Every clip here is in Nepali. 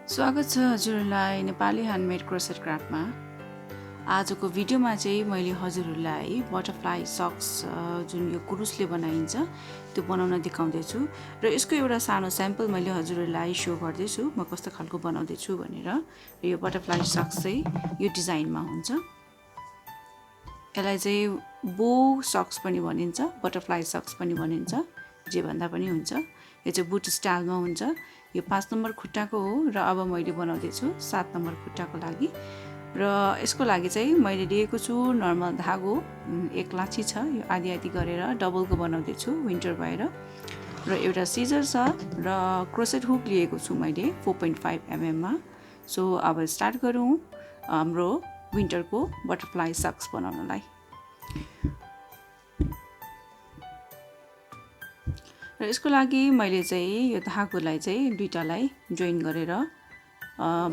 स्वागत छ हजुरहरूलाई नेपाली ह्यान्डमेड क्रोसेट क्राफ्टमा। आजको भिडियोमा चाहिँ मैले हजुरहरूलाई बटरफ्लाई सक्स जुन यो कुरुसले बनाइन्छ त्यो बनाउन देखाउँदैछु र यसको एउटा सानो स्याम्पल मैले हजुरहरूलाई सो गर्दैछु म कस्तो खालको बनाउँदैछु भनेर। र यो बटरफ्लाई सक्स चाहिँ यो डिजाइनमा हुन्छ। यसलाई चाहिँ बो सक्स पनि भनिन्छ, बटरफ्लाई सक्स पनि भनिन्छ, जे भन्दा पनि हुन्छ। यो चाहिँ बुट स्टाइलमा हुन्छ। यो 5 नम्बर खुट्टाको हो र अब मैले बनाउँदैछु 7 नम्बर खुट्टाको लागि। र यसको लागि चाहिँ मैले लिएको छु नर्मल धागो, एक लाछी छ, यो आधी आधी गरेर डबलको बनाउँदैछु विन्टर भएर। र एउटा सिजर छ र क्रोसेट हुक लिएको छु मैले 4.5 mm मा। सो अब स्टार्ट गरौँ हाम्रो विन्टरको बटरफ्लाई सक्स बनाउनलाई। र यसको लागि मैले चाहिँ यो धागोलाई चाहिँ दुईटालाई जोइन गरेर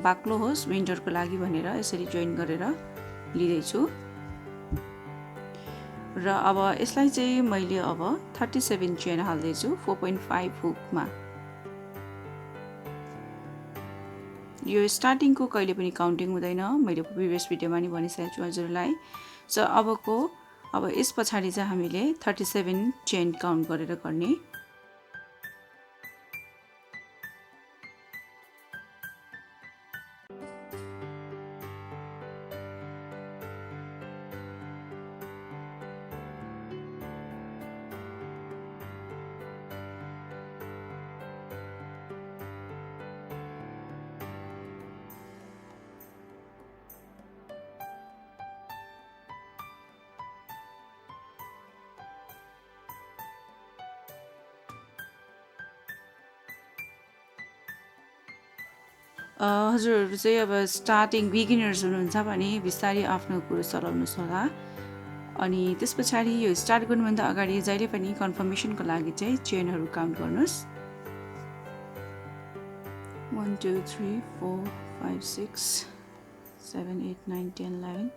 बाक्लो होस् विन्टरको लागि भनेर यसरी जोइन गरेर लिँदैछु। र अब यसलाई चाहिँ मैले अब 37 चेन हाल्दैछु 4.5 हुकमा। यो स्टार्टिङको कहिले पनि काउन्टिङ हुँदैन, मैले प्रिभियस भिडियोमा नि भनिसकेको छु हजुरलाई। सो अब यस पछाडि चाहिँ हामीले 37 चेन काउन्ट गरेर गर्ने। हजुरहरू चाहिँ अब स्टार्टिङ बिगिनर्स हुनुहुन्छ भने बिस्तारै आफ्नो कुरो चलाउनुहोस् होला। अनि त्यस पछाडि यो स्टार्ट गर्नुभन्दा अगाडि जहिले पनि कन्फर्मेसनको लागि चाहिँ चेनहरू काउन्ट गर्नुहोस्। 1 2 3 4 5 6 7 8 9 10 11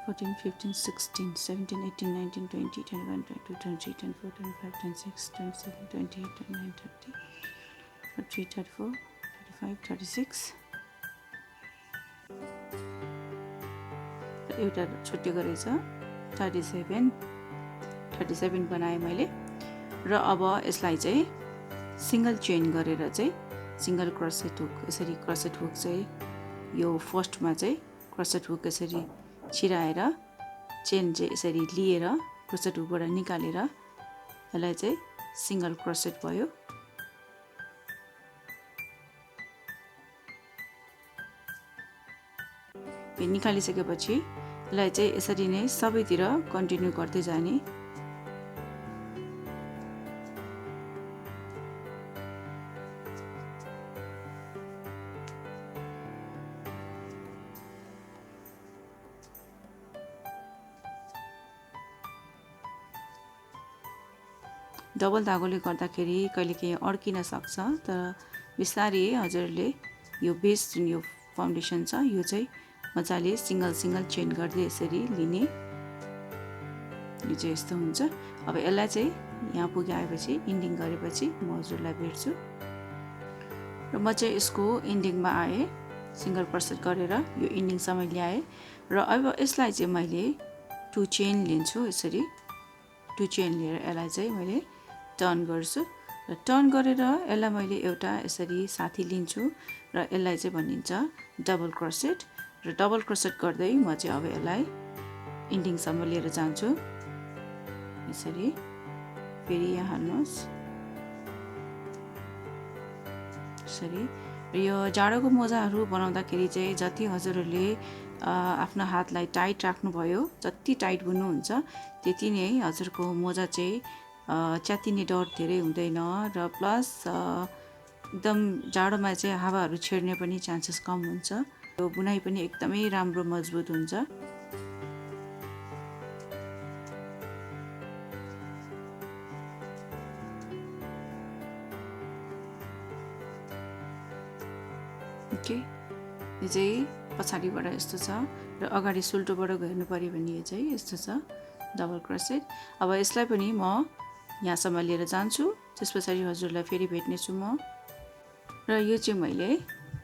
14 15 16 17 18 19 20 21 22 23 24 25 26 27 28 29 30 33 34 36 एउटा छुट्यो गरेछ 37 बनाएँ मैले। र अब यसलाई चाहिँ सिंगल चेन गरेर चाहिँ सिंगल क्रोसेट हुक, यसरी क्रोसेट हुक चाहिँ यो फर्स्टमा चाहिँ क्रोसेट हुक यसरी छिराएर चेन चाहिँ यसरी लिएर क्रोसेट हुकबाट निकालेर यसलाई चाहिँ सिंगल क्रोसेट भयो। निकालिसकेपछि यसलाई चाहिँ यसरी नै सबैतिर कन्टिन्यू गर्दै जाने। डबल धागोले गर्दाखेरि कहिलेकाहीँ अड्किन सक्छ, तर बिस्तारै हजुरले यो बेस जुन यो फाउन्डेसन छ यो चाहिँ मजाले सिंगल चेन गर्दै यसरी लिने। यो चाहिँ यस्तो हुन्छ। अब यसलाई चाहिँ यहाँ पुगाएपछि इन्डिङ गरेपछि म हजुरलाई भेट्छु। र म चाहिँ यसको इन्डिङमा आएँ, सिंगल क्रोसेट गरेर यो इन्डिङसम्म ल्याएँ। र अब यसलाई चाहिँ मैले 2 चेन लिन्छु। यसरी 2 चेन लिएर यसलाई चाहिँ मैले टर्न गर्छु र टर्न गरेर यसलाई मैले एउटा यसरी साथी लिन्छु र यसलाई चाहिँ भनिन्छ डबल क्रोसेट। र डबल क्रोसेट गर्दै म चाहिँ अब यसलाई इन्डिङसम्म लिएर जान्छु। यसरी फेरि यहाँ हाल्नुहोस् यसरी। र यो जाडोको मोजाहरू बनाउँदाखेरि चाहिँ जति हजुरहरूले आफ्नो हातलाई टाइट राख्नुभयो, जति टाइट बुन्नुहुन्छ त्यति नै हजुरको मोजा चाहिँ च्यातिने डर धेरै हुँदैन। र प्लस एकदम जाडोमा चाहिँ हावाहरू छिर्ने पनि चान्सेस कम हुन्छ। यो बुनाइ पनि एकदमै राम्रो मजबुत हुन्छ। ओके, यो चाहिँ पछाडिबाट यस्तो छ र अगाडि सुल्टोबाट हेर्नु पर्यो भने यो चाहिँ यस्तो छ डबल क्रोसेट। अब यसलाई पनि म यहाँसम्म लिएर जान्छु, त्यस पछाडि हजुरलाई फेरि भेट्नेछु म। र यो चाहिँ मैले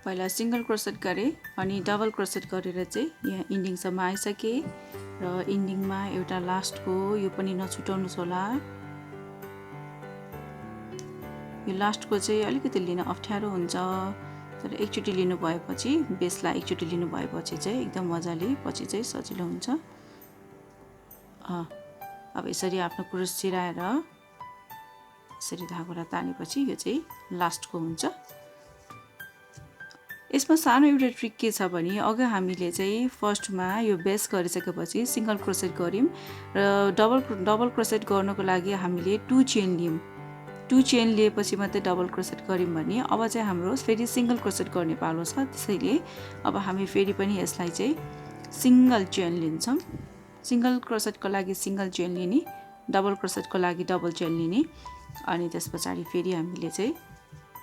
पहिला सिंगल क्रोसेट गरेँ अनि डबल क्रोसेट गरेर चाहिँ यहाँ इन्डिङसम्म आइसकेँ र इन्डिङमा एउटा लास्टको यो पनि नछुटाउनुहोस् होला। यो लास्टको चाहिँ अलिकति लिन अप्ठ्यारो हुन्छ, तर एकचोटि लिनु भएपछि बेसलाई एकचोटि लिनु भएपछि चाहिँ एकदम मजाले पछि चाहिँ सजिलो हुन्छ। अब यसरी आफ्नो क्रोस चिराएर यसरी धागोलाई तानेपछि यो चाहिँ लास्टको हुन्छ। यसमा सानो एउटा ट्रिक के छ भने अघि हामीले चाहिँ फर्स्टमा यो बेस गरिसकेपछि सिंगल क्रोसेट गर्यौं र डबल क्रोसेट गर्नको लागि हामीले 2 चेन लियौं। 2 चेन लिएपछि मात्रै डबल क्रोसेट गर्यौं भने अब चाहिँ हाम्रो फेरि सिंगल क्रोसेट गर्ने पालो छ। त्यसैले अब हामी फेरि पनि यसलाई चाहिँ सिंगल चेन लिन्छौं। सिंगल क्रोसेटको लागि सिंगल चेन लिने, डबल क्रोसेटको लागि डबल चेन लिने अनि त्यसपछि फेरि हामीले चाहिँ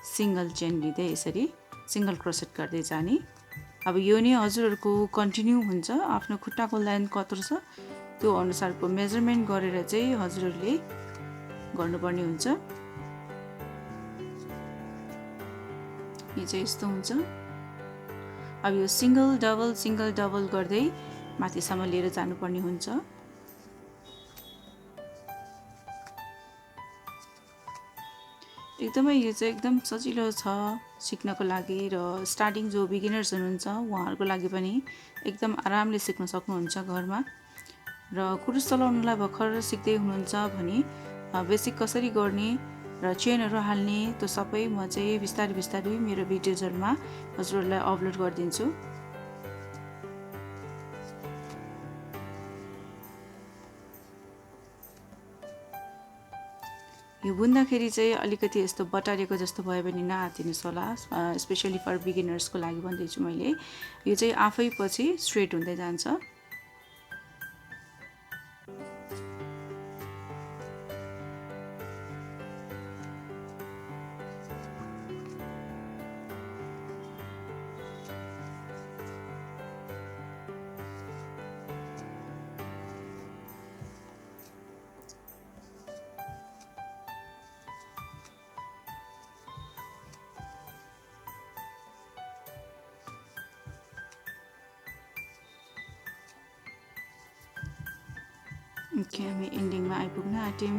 सिंगल चेन लिँदै यसरी सिंगल क्रोसेट गर्दै जाने। अब यो नै हजुरहरुको कन्टिन्यू हुन्छ। आफ्नो खुट्टाको लेन्थ कत्रो छ त्यो अनुसारको मेजरमेन्ट गरेर चाहिँ हजुरहरुले गर्नुपर्ने हुन्छ। यो चाहिँ यस्तो हुन्छ। अब यो सिंगल डबल गर्दै माथिसम्म लिएर जानुपर्ने हुन्छ। एकदमै यो चाहिँ एकदम सजिलो छ सिक्नको लागि र स्टार्टिङ जो बिगिनर्स हुनुहुन्छ उहाँहरुको लागि पनि एकदम आरामले सिक्न सक्नुहुन्छ घरमा। र क्रुस चलाउनलाई भर्खर सिक्दै हुनुहुन्छ भने बेसिक कसरी गर्ने र चेनहरु हाल्ने त्यो सबै म चाहिँ बिस्तारै मेरो भिडियोजहरुमा हजुरहरुलाई अपलोड गर्दिन्छु। यो बुन्दाखेरि चाहिँ अलिकति यस्तो बटारेको जस्तो भयो भने नआत्तिनुस् होला, स्पेशली फर बिगिनर्सको लागि भन्दैछु मैले। यो चाहिँ आफै पछि स्ट्रेट हुँदै जान्छ। ओके, हामी एन्डिङमा आइपुग्न आँट्यौं।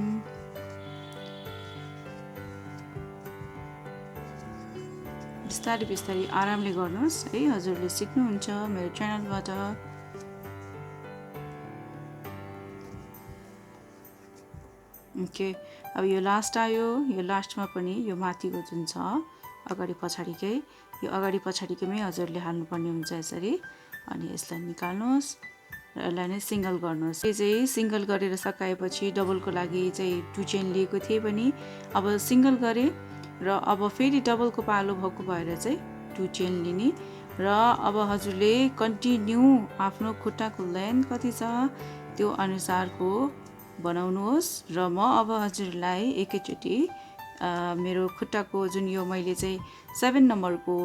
बिस्तारै आरामले गर्नुहोस् है, हजुरले सिक्नुहुन्छ मेरो च्यानलबाट। ओके, अब यो लास्ट आयो। यो लास्टमा पनि यो माथिको जुन छ अगाडि पछाडीकै, यो अगाडि पछाडीकैमै हजुरले हाल्नुपर्ने हुन्छ यसरी। अनि यसलाई निकाल्नुहोस् र यसलाई नै सिंगल गर्नुहोस्। यो चाहिँ सिंगल गरेर सकाएपछि डबलको लागि चाहिँ 2 चेन लिएको थिए पनि अब सिंगल गरे र अब फेरि डबलको पालो भएको भएर चाहिँ 2 चेन लिने र अब हजुरले कन्टिन्यू आफ्नो खुट्टाको लेन्थ कति छ त्यो अनुसारको बनाउनुहोस्। र म अब हजुरलाई एकैचोटी मेरो खुट्टाको जुन यो मैले चाहिँ 7 नम्बरको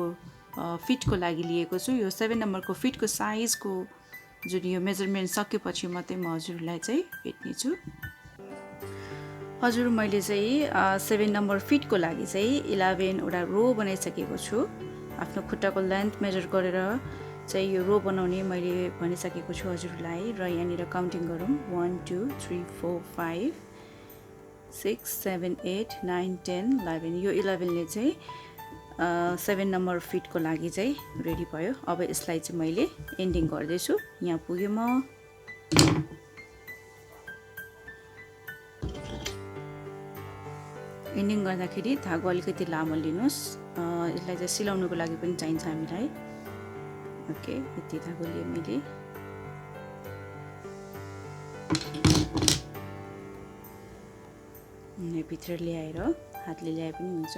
फिटको लागि लिएको छु, यो 7 नम्बरको फिटको साइजको जुन यो मेजरमेन्ट सकेपछि मात्रै म हजुरलाई चाहिँ भेट्ने छु। हजुर, मैले चाहिँ 7 नम्बर फिटको लागि चाहिँ 11 वटा रो बनाइसकेको छु। आफ्नो खुट्टाको लेन्थ मेजर गरेर चाहिँ यो रो बनाउने मैले भनिसकेको छु हजुरलाई। र यहाँनिर काउन्टिङ गरौँ 1 2 3 4 5 6 7 8 9 10 11। यो 11 ले चाहिँ 7 नम्बर फिटको लागि चाहिँ रेडी भयो। अब यसलाई चाहिँ मैले एन्डिङ गर्दैछु। यहाँ पुगे म। एन्डिङ गर्दाखेरि धागो अलिकति लामो लिनुहोस्। यसलाई चाहिँ सिलाउनुको लागि पनि चाहिन्छ हामीलाई। ओके, यति धागो लिएँ मैले। भित्र ल्याएर हातले ल्याए पनि हुन्छ।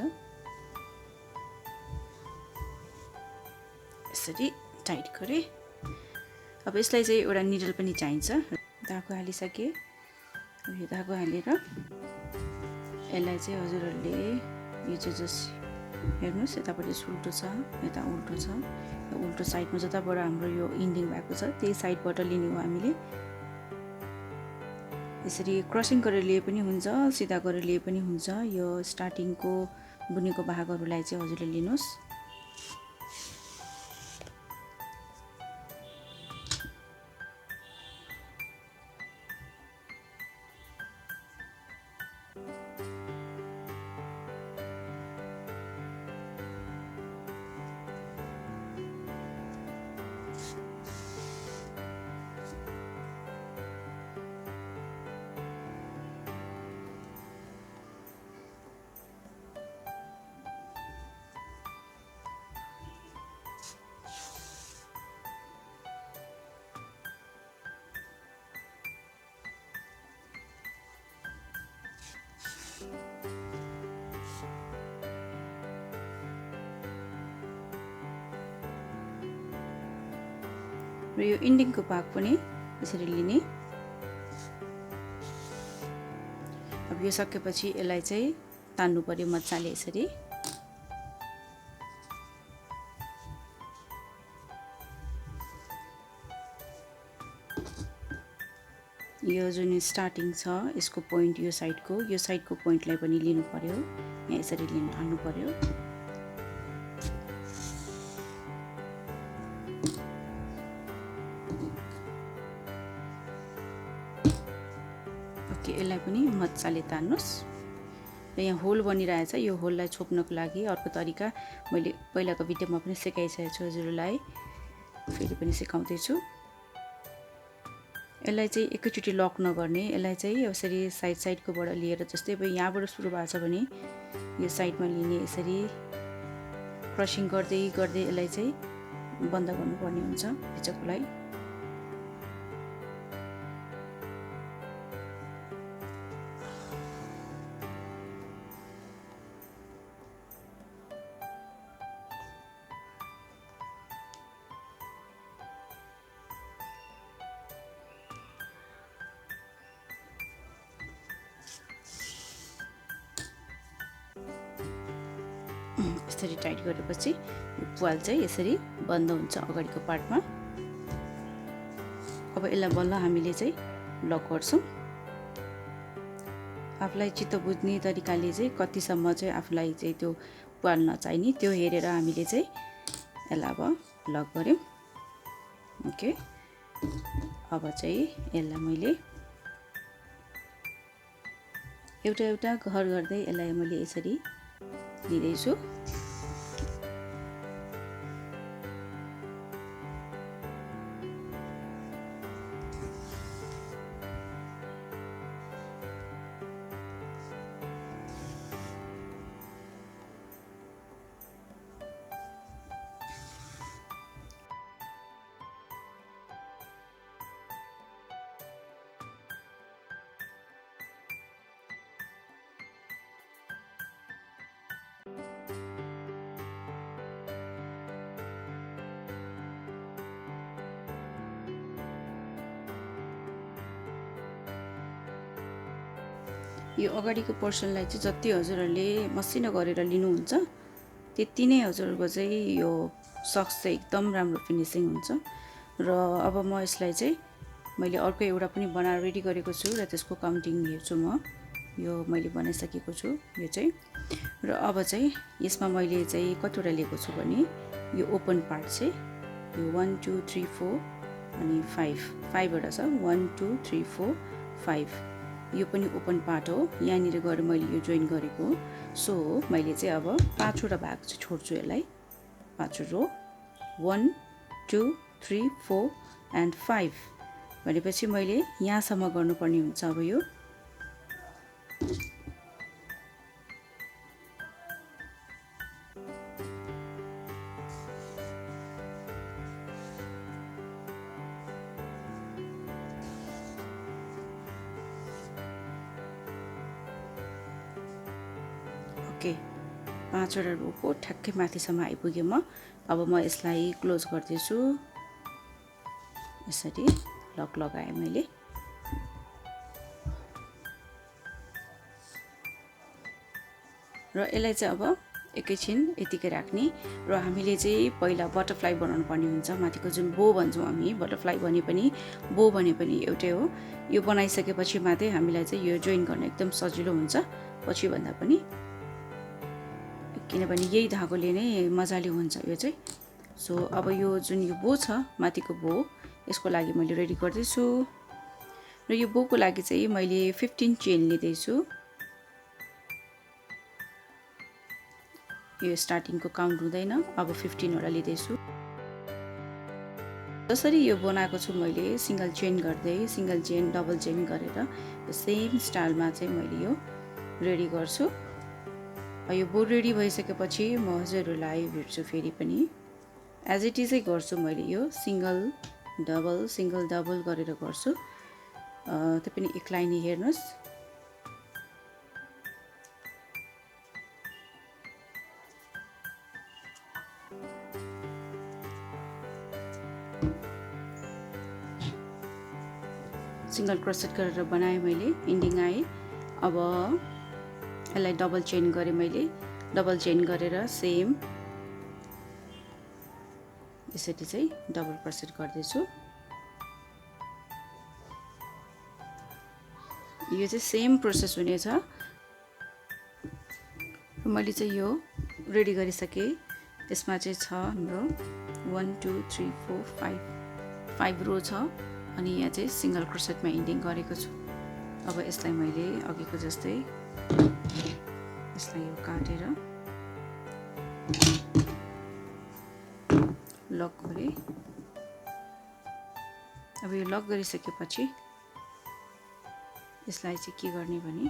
यसरी टाइट गरे। अब यसलाई चाहिँ एउटा निडल पनि चाहिन्छ। धागो हालिसके। अब यो धागो हालेर यसलाई चाहिँ हजुरहरूले यो चाहिँ जस हेर्नुहोस्, यतापट्टि उल्टो छ, यता उल्टो छ। यो उल्टो साइडमा जताबाट हाम्रो यो इन्डिङ भएको छ त्यही साइडबाट लिने हो हामीले। यसरी क्रसिङ गरेर लिए पनि हुन्छ, सिधा गरेर लिए पनि हुन्छ। यो स्टार्टिङको बुनेको भागहरूलाई चाहिँ हजुरले लिनुहोस्। र यो इन्डिङको भाग पनि यसरी लिने। अब यो सकेपछि यसलाई चाहिँ तान्नु पर्यो मजाले यसरी। यो जुन स्टार्टिङ छ यसको पोइन्ट यो साइडको पोइन्टलाई पनि लिनु पर्यो, यहाँ यसरी हाल्नु पर्यो। ओके, यसलाई पनि मजाले तान्नुस्। र यहाँ होल बनिरहेछ, यो होललाई छोप्नको लागि अर्को तरिका मैले पहिलाको भिडियोमा पनि सिकाइसकेको छु हजुरहरूलाई, फेरि पनि सिकाउँदैछु। यसलाई चाहिँ एकैचोटि लक नगर्ने, यसलाई चाहिँ यसरी साइडकोबाट लिएर, जस्तै अब यहाँबाट सुरु भएको छ भने यो साइडमा लिने, यसरी क्रसिङ गर्दै गर्दै यसलाई चाहिँ बन्द गर्नुपर्ने हुन्छ भित्रकोलाई। यसरी टाइट गरेपछि यो प्वाल चाहिँ यसरी बन्द हुन्छ अगाडिको पार्टमा। अब यसलाई बल्ल हामीले चाहिँ लक गर्छौँ। आफूलाई चित्त बुझ्ने तरिकाले चाहिँ कतिसम्म चाहिँ आफूलाई चाहिँ त्यो प्वाल नचाहिने त्यो हेरेर हामीले चाहिँ यसलाई अब लक गऱ्यौँ। ओके, अब चाहिँ यसलाई मैले एउटा एउटा घर गर्दै यसलाई मैले यसरी लिँदैछु। यो अगाडिको पोर्सनलाई चाहिँ जति हजुरहरूले मसिनो गरेर लिनुहुन्छ त्यति नै हजुरहरूको चाहिँ यो सक्स चाहिँ एकदम राम्रो फिनिसिङ हुन्छ। र अब म यसलाई चाहिँ मैले अर्को एउटा पनि बनाएर रेडी गरेको छु र त्यसको काउन्टिङ हेर्छु म। यो मैले बनाइसकेको छु यो चाहिँ। र अब चाहिँ यसमा मैले चाहिँ कतिवटा लिएको छु भने यो ओपन पार्ट चाहिँ यो 1 2 3 4 अनि 5वटा छ, 1 2 3 4 5। यो पनि ओपन पार्ट हो, यहाँनिर गएर मैले यो जोइन गरेको। सो मैले चाहिँ अब 5वटा भाग चाहिँ छोड्छु यसलाई, 5 रो, 1 2 3 4 एन्ड 5 भनेपछि मैले यहाँसम्म गर्नुपर्ने हुन्छ। अब यो ओके, 5वटा रोको ठ्याक्कै माथिसम्म आइपुगेँ म। अब म यसलाई क्लोज गर्दैछु, यसरी लक लगाएँ मैले। र यसलाई चाहिँ अब एकैछिन यतिकै राख्ने। र हामीले चाहिँ पहिला बटरफ्लाई बनाउनु पर्ने हुन्छ, माथिको जुन बो भन्छौँ हामी, बटरफ्लाई भने पनि बो भने पनि एउटै हो। यो बनाइसकेपछि मात्रै हामीलाई चाहिँ यो जोइन गर्न एकदम सजिलो हुन्छ पछि भन्दा पनि, किनभने यही धागोले नै मजाले हुन्छ यो चाहिँ। सो अब यो जुन यो बो छ माथिको बो, यसको लागि मैले रेडी गर्दैछु। र यो बोको लागि चाहिँ मैले 15 चेन लिँदैछु। यो स्टार्टिङको काउन्ट हुँदैन, अब 15वटा लिँदैछु। जसरी यो बनाएको छु मैले सिंगल चेन गर्दै, सिंगल चेन डबल चेन गरेर सेम स्टाइलमा चाहिँ मैले यो रेडी गर्छु। यो बो रेडी भइसकेपछि म हजुरहरूलाई भेट्छु फेरि पनि। एज इट इजै गर्छु मैले, यो सिंगल डबल गरेर गर्छु। त्यो पनि एक लाइनी हेर्नुहोस्। सिंगल क्रोसेट गरेर बनाएँ मैले, इन्डिङ आएँ। अब यसलाई डबल चेन गरेँ मैले, डबल चेन गरेर सेम यसरी चाहिँ डबल क्रोसेट गर्दैछु। यो चाहिँ सेम प्रोसेस हुनेछ। मैले चाहिँ यो रेडी गरिसकेँ। यसमा चाहिँ छ हाम्रो 1 2 3 4 5 रो छ अनि यहाँ चाहिँ सिंगल क्रोसेटमा इन्डिङ गरेको छु। अब यसलाई मैले अघिको जस्तै यसलाई यो काटेर लक गरेँ। अब यो लक गरिसकेपछि यसलाई चाहिँ के गर्ने भने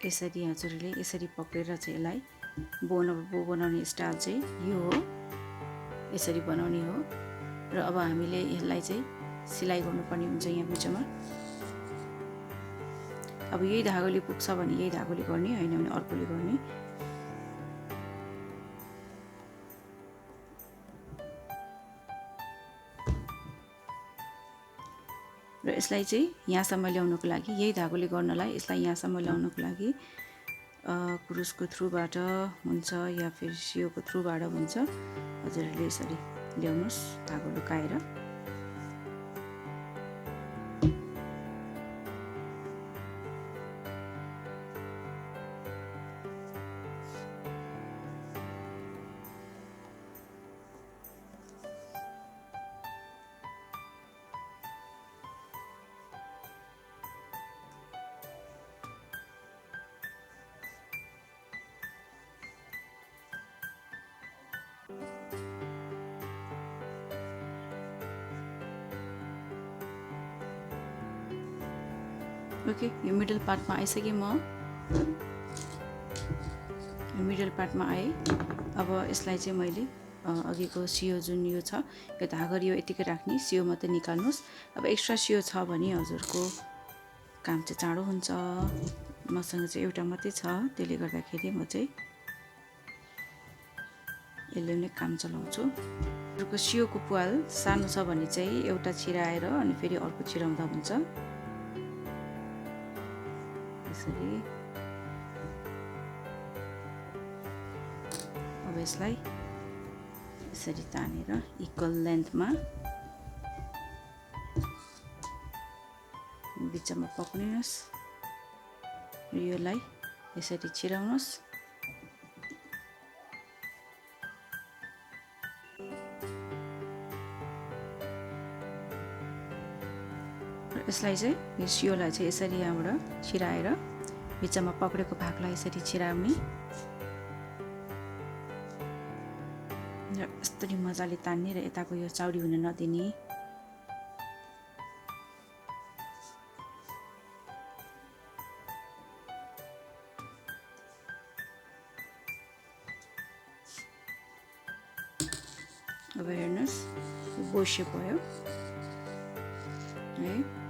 यसरी हजुरले यसरी पक्रेर चाहिँ यसलाई बो बनाउने स्टाइल चाहिँ यो हो, यसरी बनाउने हो। र अब हामीले यसलाई चाहिँ सिलाइ गर्नुपर्ने हुन्छ यहाँ बिचमा। अब यही धागोले पुग्छ भने यही धागोले गर्ने, हैन भने अर्कोले गर्ने। र यसलाई चाहिँ यहाँसम्म ल्याउनको लागि यही धागोले गर्नलाई यसलाई यहाँसम्म ल्याउनको लागि क्रुसको थ्रुबाट हुन्छ या फिर सियोको थ्रुबाट हुन्छ। हजुरहरूले यसरी ल्याउनुहोस् धागो लुकाएर। ओके, यो मिडल पार्टमा आइसकेँ म। यो मिडल पार्टमा आएँ। अब यसलाई चाहिँ मैले अघिको सियो जुन यो छ यो धागो यो यतिकै राख्ने, सियो मात्रै निकाल्नुहोस्। अब एक्स्ट्रा सियो छ भने हजुरको काम चाहिँ चाँडो हुन्छ। मसँग चाहिँ एउटा मात्रै छ, त्यसले गर्दाखेरि म चाहिँ यसले नै काम चलाउँछु। हजुरको सियोको पुवाल सानो छ भने चाहिँ एउटा छिराएर अनि फेरि अर्को छिराउँदा हुन्छ। यसरी अब यसलाई यसरी तानेर इक्वल लेन्थमा बिचमा पक्रिनुहोस् र यसलाई यसरी छिराउनुहोस्। यसलाई चाहिँ यो सियोलाई चाहिँ यसरी यहाँबाट छिराएर बिचमा पक्रेको भागलाई यसरी छिराउने र यस्तरी मजाले तान्ने र यताको यो चौडी हुन नदिने। अब हेर्नुहोस् यो बो शेप भयो है।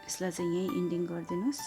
यसलाई चाहिँ यही इन्डिङ गरिदिनुस्।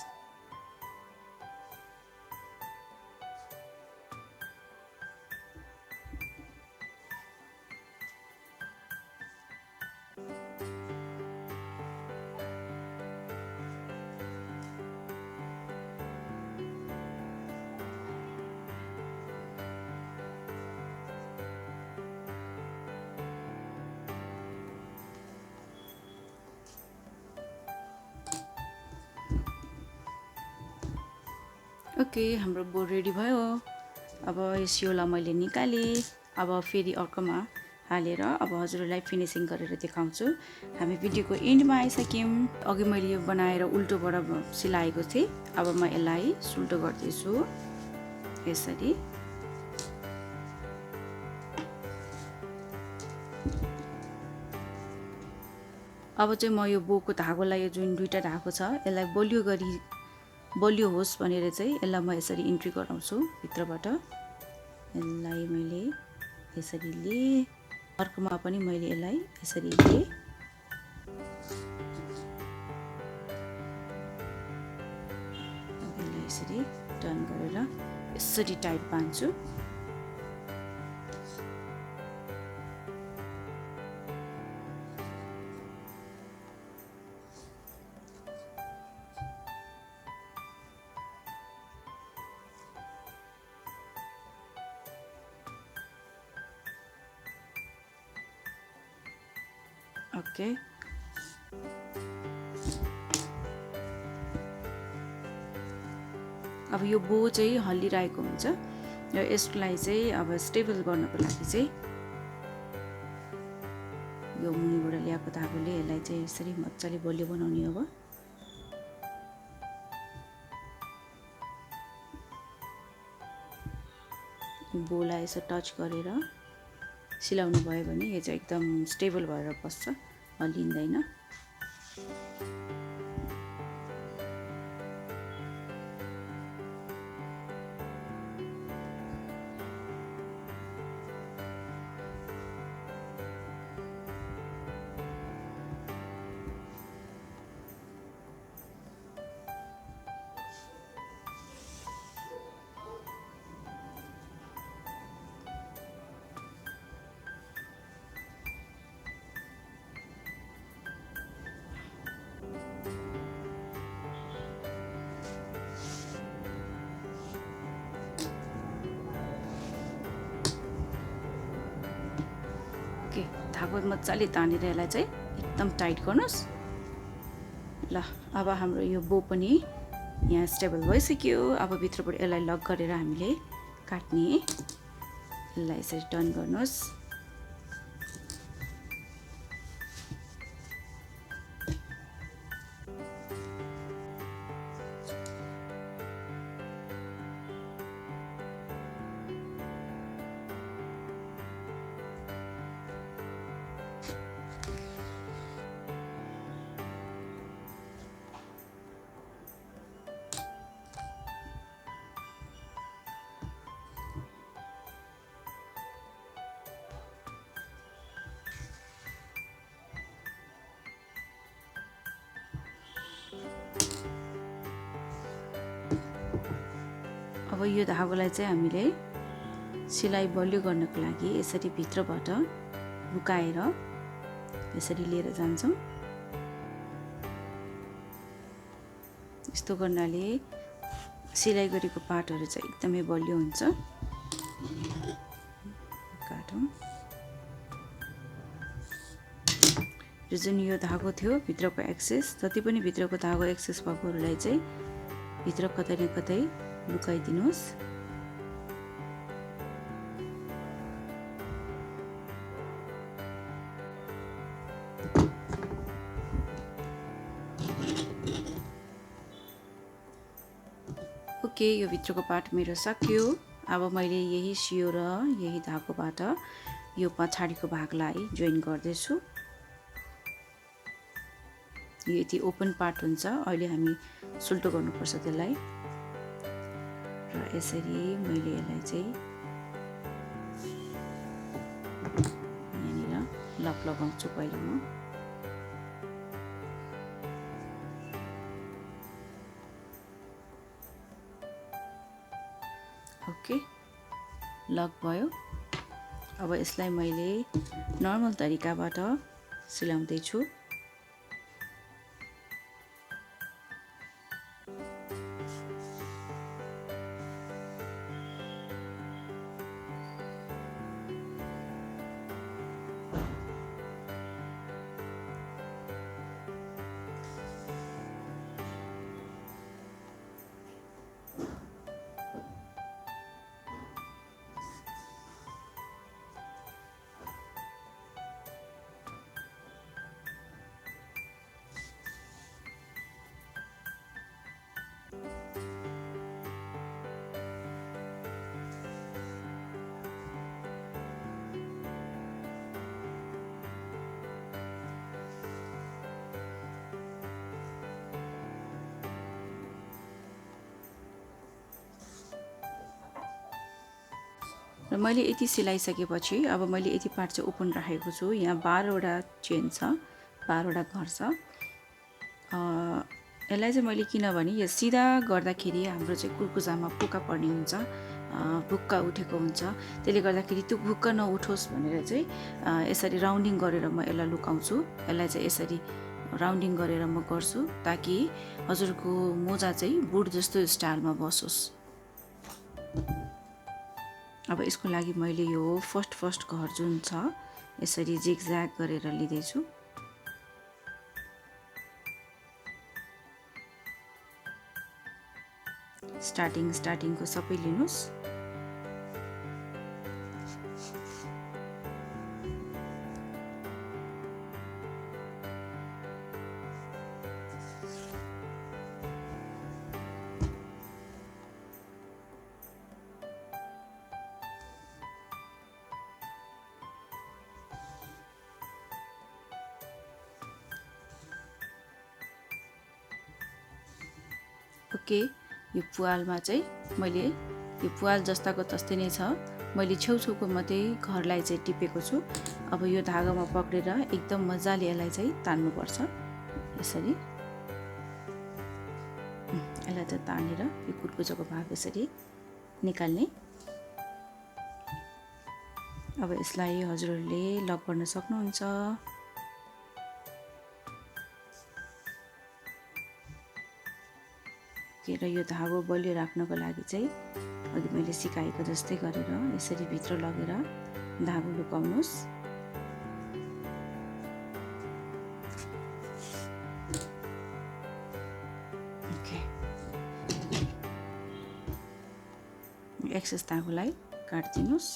ओके, हाम्रो बो रेडी भयो। अब यो सियोलाई मैले निकालेँ। अब फेरि अर्कोमा हालेर अब हजुरहरूलाई फिनिसिङ गरेर देखाउँछु। हामी भिडियोको एन्डमा आइसक्यौँ। अघि मैले यो बनाएर उल्टोबाट सिलाएको थिएँ। अब म यसलाई सुल्टो गर्दैछु यसरी। अब चाहिँ म यो बोको धागोलाई जुन दुईटा धागो छ यसलाई बलियो होस् भनेर चाहिँ यसलाई म यसरी इन्ट्री गराउँछु भित्रबाट। यसलाई मैले यसरी लिएँ, अर्कोमा पनि मैले यसलाई यसरी लिएँ। यसरी टर्न गरेर यसरी टाइट बान्छु। ओके, अब यो बो चाहिँ हल्लिरहेको हुन्छ र यसलाई चाहिँ अब स्टेबल गर्नको लागि चाहिँ यो मुनिबाट ल्याएको धागोले यसलाई चाहिँ यसरी मजाले बलियो बनाउने हो। बोलाई यसो टच गरेर सिलाउनु भयो भने यो चाहिँ एकदम स्टेबल भएर बस्छ, हल्लिँदैन। ओके, धागो मजाले तानेर यसलाई चाहिँ एकदम टाइट गर्नुस्। ल, अब हाम्रो यो बो पनि यहाँ स्टेबल भइसक्यो। अब भित्रबाट यसलाई लक गरेर हामीले काट्ने। यसलाई यसरी टर्न गर्नुस्। अब यो धागोलाई चाहिँ हामीले सिलाइ बलियो गर्नको लागि यसरी भित्रबाट लुकाएर यसरी लिएर जान्छौँ। यस्तो गर्नाले सिलाइ गरेको पार्टहरू चाहिँ एकदमै बलियो हुन्छ। काटौँ। यो जुन यो धागो थियो भित्रको एक्सेस, जति पनि भित्रको धागो एक्सेस भएकोहरूलाई चाहिँ भित्र कतै न कतै लुकाइदिनुहोस्। ओके, यो भित्रको पार्ट मेरो सकियो। अब मैले यही सियो र यही धागोबाट यो पछाडिको भागलाई जोइन गर्दैछु। यो यति ओपन पार्ट हुन्छ, अहिले हामी सुल्टो गर्नुपर्छ त्यसलाई। र यसरी मैले यसलाई चाहिँ यहाँनिर लक लगाउँछु पहिले म। ओके, लक भयो। अब यसलाई मैले नर्मल तरिकाबाट सिलाउँदैछु। र मैले यति सिलाइसकेपछि अब मैले यति पार्ट चाहिँ ओपन राखेको छु। यहाँ 12 वटा चेन छ, 12 वटा घर छ। यसलाई चाहिँ मैले किनभने यो सिधा गर्दाखेरि हाम्रो चाहिँ कुर्कुचामा पुका पर्ने हुन्छ, भुक्का उठेको हुन्छ। त्यसले गर्दाखेरि त्यो भुक्का नउठोस् भनेर चाहिँ यसरी राउन्डिङ गरेर म यसलाई लुकाउँछु। यसलाई चाहिँ यसरी राउन्डिङ गरेर म गर्छु ताकि हजुरको मोजा चाहिँ बुट जस्तो स्टाइलमा बसोस्। अब यसको लागि मैले यो फर्स्ट घर जुन छ यसरी जिगज्याग गरेर लिँदैछु। स्टार्टिङको सबै लिनुस्। ओके, यो पुवालमा चाहिँ मैले यो पुवाल जस्ताको तस्तै नै छ, मैले छेउछेउको मात्रै घरलाई चाहिँ टिपेको छु। अब यो धागामा पक्रेर एकदम मजाले यसलाई चाहिँ तान्नुपर्छ। यसरी यसलाई चाहिँ तानेर यो कुर्कुचाको भाग यसरी निकाल्ने। अब यसलाई हजुरहरूले लक गर्न सक्नुहुन्छ। र यो धागो बलियो राख्नको लागि चाहिँ अघि मैले सिकाएको जस्तै गरेर यसरी भित्र लगेर धागो लुकाउनुस्। ओके, एक्सेस धागोलाई काट्दिनुस्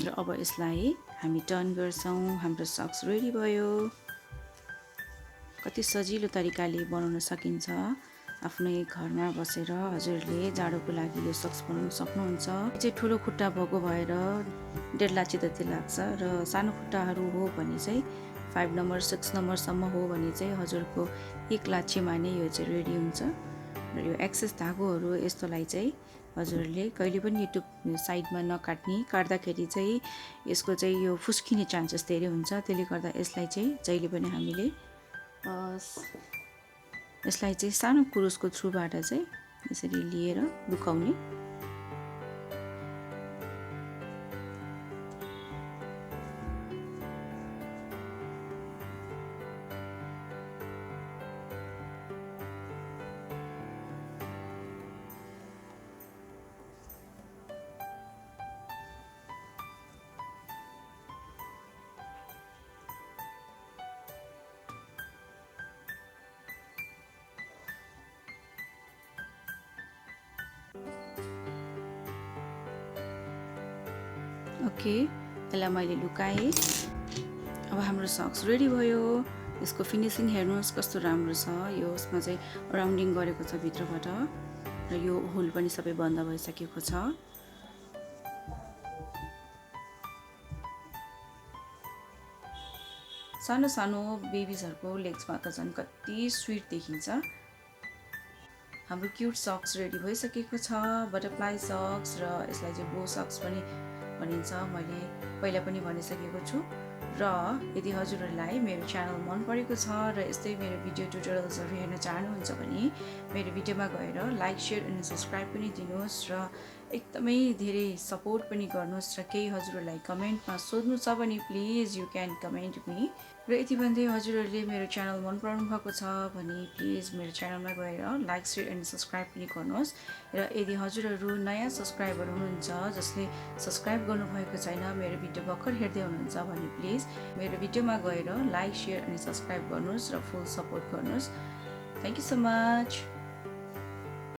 र अब यसलाई हामी टर्न गर्छौँ। हाम्रो सक्स रेडी भयो। कति सजिलो तरिकाले बनाउन सकिन्छ। आफ्नै घरमा बसेर हजुरहरूले जाडोको लागि यो सक्स बनाउन सक्नुहुन्छ। यो चाहिँ ठुलो खुट्टा भएको भएर 1.5 लाची जति लाग्छ र सानो खुट्टाहरू हो भने चाहिँ 5 नम्बर 6 नम्बरसम्म हो भने चाहिँ हजुरको 1 लाचीमा नै यो चाहिँ रेडी हुन्छ। र यो एक्सेस धागोहरू यस्तोलाई चाहिँ हजुरहरूले कहिले पनि यो साइडमा नकाट्ने। काट्दाखेरि चाहिँ यसको चाहिँ यो फुस्किने चान्सेस धेरै हुन्छ। त्यसले गर्दा यसलाई चाहिँ जहिले पनि हामीले यसलाई चाहिँ सानो कुरुसको थ्रुबाट चाहिँ यसरी लिएर लुकाउने। ओके, यसलाई मैले लुकाएँ। अब हाम्रो सक्स रेडी भयो। यसको फिनिसिङ हेर्नुहोस् कस्तो राम्रो छ। यो यसमा चाहिँ राउन्डिङ गरेको छ भित्रबाट र यो होल पनि सबै बन्द भइसकेको छ। सानो सानो बेबिजहरूको लेग्समा त झन् कति स्विट देखिन्छ। हाम्रो क्युट सक्स रेडी भइसकेको छ, बटरफ्लाई सक्स, र यसलाई चाहिँ बो सक्स पनि भनिन्छ। मैले पहिला पनि भनिसकेको छु। र यदि हजुरहरूलाई मेरो च्यानल मन परेको छ र यस्तै मेरो भिडियो ट्युटोरियल्सहरू हेर्न चाहनुहुन्छ भने मेरो भिडियोमा गएर लाइक, सेयर अनि सब्सक्राइब पनि दिनुहोस् र एकदमै धेरै सपोर्ट पनि गर्नुहोस्। र केही हजुरहरूलाई कमेन्टमा सोध्नु छ भने please you can comment me. र यति भन्दै हजुरहरूले मेरो च्यानल मन पराउनु भएको छ भने प्लिज मेरो च्यानलमा गएर लाइक, सेयर अनि सब्सक्राइब पनि गर्नुहोस्। र यदि हजुरहरू नयाँ सब्सक्राइबर हुनुहुन्छ जसले सब्सक्राइब गर्नुभएको छैन, मेरो भिडियो भर्खर हेर्दै हुनुहुन्छ भने प्लिज मेरो भिडियोमा गएर लाइक, सेयर अनि सब्सक्राइब गर्नुहोस् र फुल सपोर्ट गर्नुहोस्। Thank you so much.